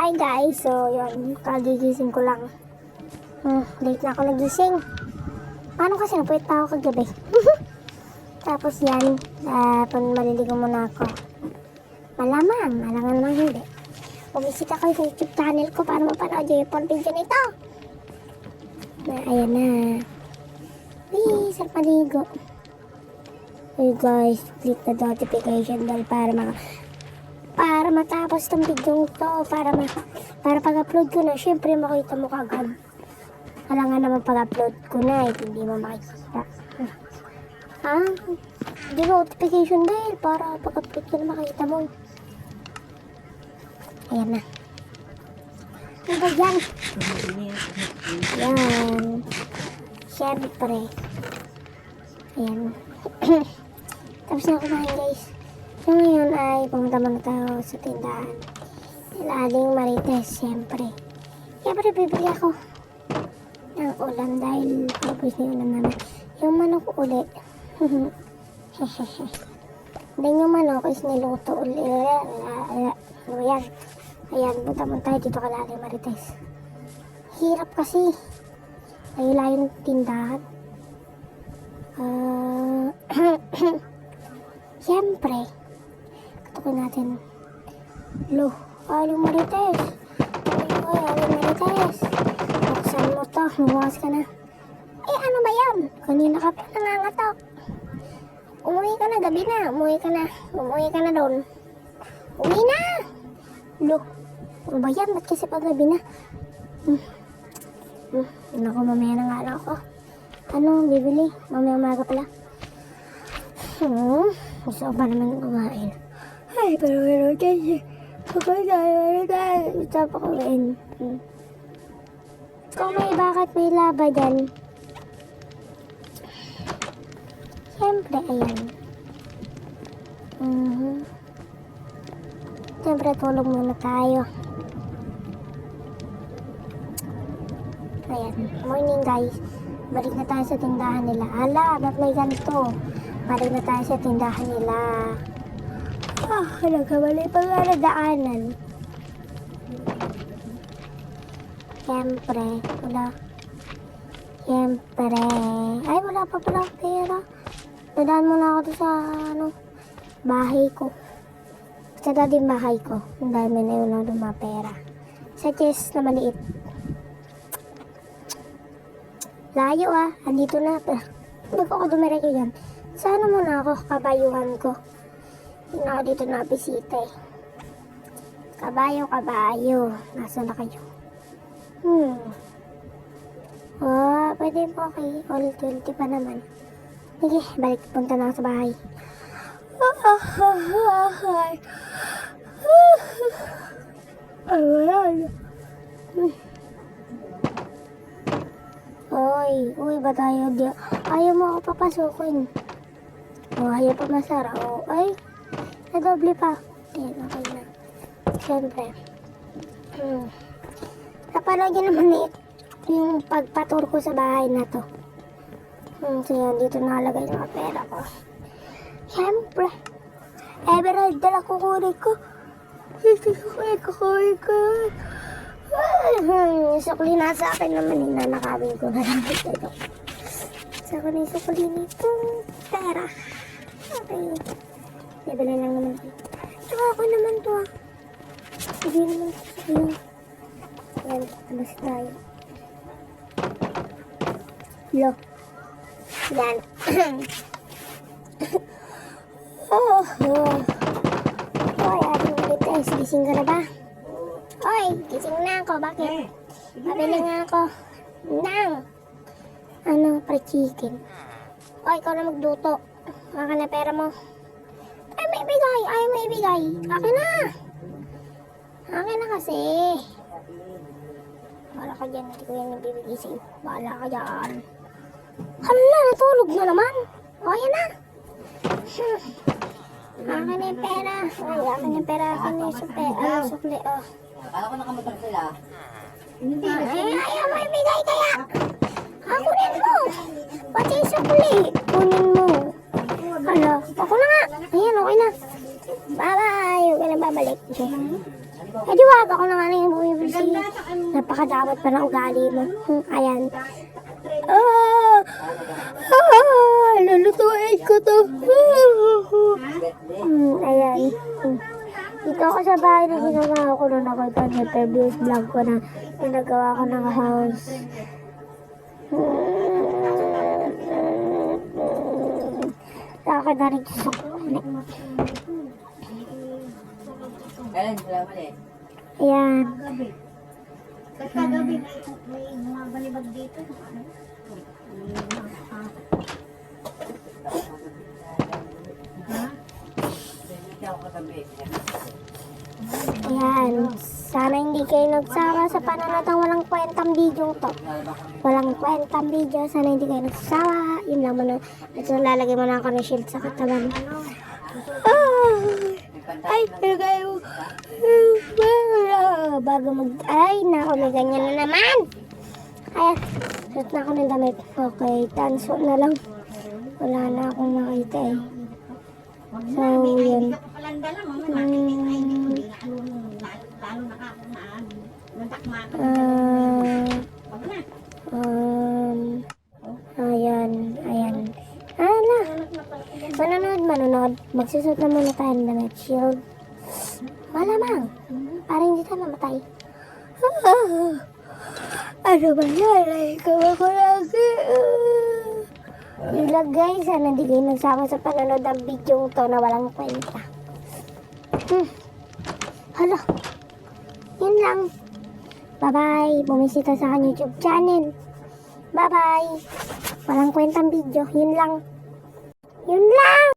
Hi guys, so yun, kagigising ko lang. Late na ako nagising. Paano kasi napuwit pa ako kagabi? Tapos yan, maliligo muna ako. Malamang naman hindi. Bumisita ko sa YouTube channel ko para mapanood yung full video nito. Ayan na. Please, maligo. Hey guys, click the notification bell para matapos tong video to, para pag-upload ko na, syempre makita mo kagad. Kailangan naman pag-upload ko na, hindi mo makikita. Hindi notification bell para pag-upload ko na makita mo. Ayan na. Ano ba yan? Yan. Syempre. Ayan. Tapos na kumain guys. So ngayon ay pumunta muna tayo sa tindahan. Aling Marites, siyempre. Siyempre bibili ako ng ulam dahil pagpus na ulam naman. Yung manok uli. Then yung manok is niluto uli. Ayan. Ayan, punta muna tayo dito kay Aling Marites. Hirap kasi. Ay yung tindahan. Siyempre. Katukin natin. Aling Marites. Aling Marites. Buksan mo to. Bukas ka na. Ano ba yan? Kanina ka pa nangangatok. Umuwi ka na. Gabi na. Umuwi ka na doon. Uwi na. Ano ba yan? Ba't kasi pag gabi na? Naku, mamaya na nga lang ako. Ano, bibili? Mamaya umaga pala. Gusto ko pa naman kumain. Ay, pero kasi kapag tayo gusto pa kumain. Kung bakit may laba dyan, siyempre, ayan. Siyempre, tulog muna tayo. Ayan, morning guys. Balik na tayo sa tindahan nila. Ba't may ganito? Balik na tayo sa tindahan nila. Nagkamali pa nga na daanan. Siyempre, wala. Ay, wala pa pala pera. Dadaan muna ako sa, bahay ko. Sa dating bahay ko. Ang dami na yun lang mga pera. Sa chest na maliit. Layo andito na. Bago ako dumiretso yan. Sana muna ako, kabayuhan ko. Hindi na ako dito nabisita eh. Kabayo. Nasaan na kayo? Pwede po okay. Ulit-ulit pa naman. Sige, balik punta na ako sa bahay. Uy, ba tayo? Ayaw mo ako papasukin. Ayaw pa masara. Ay, nadoble pa. Ayan, okay na. Siyempre. Napanood nyo naman yung pagpatur ko sa bahay na to. So yan, dito nakalagay yung mga pera ko. Siyempre. Emerald dala kukunin ko. Kukunin ko. Sukli na sa akin naman, nanakawin ko na lang ito. Sa akin yung sukli nitong pera. Okay. Bibili lang naman ito. Tsaka ako naman to Sige naman ito sa iyo. Yan, labas tayo. Yan. Oy, Aling Marites, gising ka na ba? Oy, gising na ako. Bakit? Pabili nga ako ng fried chicken. Oy, ikaw na magluto. Maka na pera mo. Ay, may ibigay. Akin na kasi. Bahala ka dyan. Hindi ko yan nabibigay sa'yo. Bahala ka dyan. Hala, natulog na naman. O, yan na. Akin na yung pera. Ay, akin na yung pera. Akin na yung sukli. Akala ko nakamotor sila. Ayaw mo ibigay kaya. Kunin mo. Pati yung sukli. Kunin mo. Hala, ako na nga. Ayan, okay na. Bye-bye. Huwag ka na babalik. Eh, di wag ako na nga na yung bumibili sa'yo. Napakadamot pa na ugali mo. Ayan. Lulutuin ko to. Ayan. Dito ako sa bahay na ginagawa ko nung ako ito. Previous vlog ko na ginagawa ko ng house. Takot na rin gusto ko. Kailan sila mali? Ayan. Kagabi may mga balibag dito. Hindi ako katabi. Ayan. Sana hindi kayo nagsawa sa panonood ng walang kwentang video to. Walang kwentang video. Sana hindi kayo nagsawa. Yun lang muna. At so, lalagay mo na ako ng shield sa katawan. Ay, pero kayo. Bago mag... Ay, naku, may ganyan na naman. Ayan. Suot na ako ng damit. Okay, tanso na lang. Wala na akong makita eh. So, yun. Palanda lang, mga lalo nakakumaan. Natakma ka. Wag na. Ayan, ayan. Na. Manonood. Magsusot na muna tayo ng damit. Shield. Malamang. Para hindi tayo mamatay. Ano ba yan? Ikaw ako lagi. Yun lang guys. Sana hindi kayo nagsama sa panonood ng video to na walang kwenta. Hala. Yun lang. Bye-bye. Bumisita sa aking YouTube channel. Bye-bye. Walang kwentang video. Yun lang. Yun lang.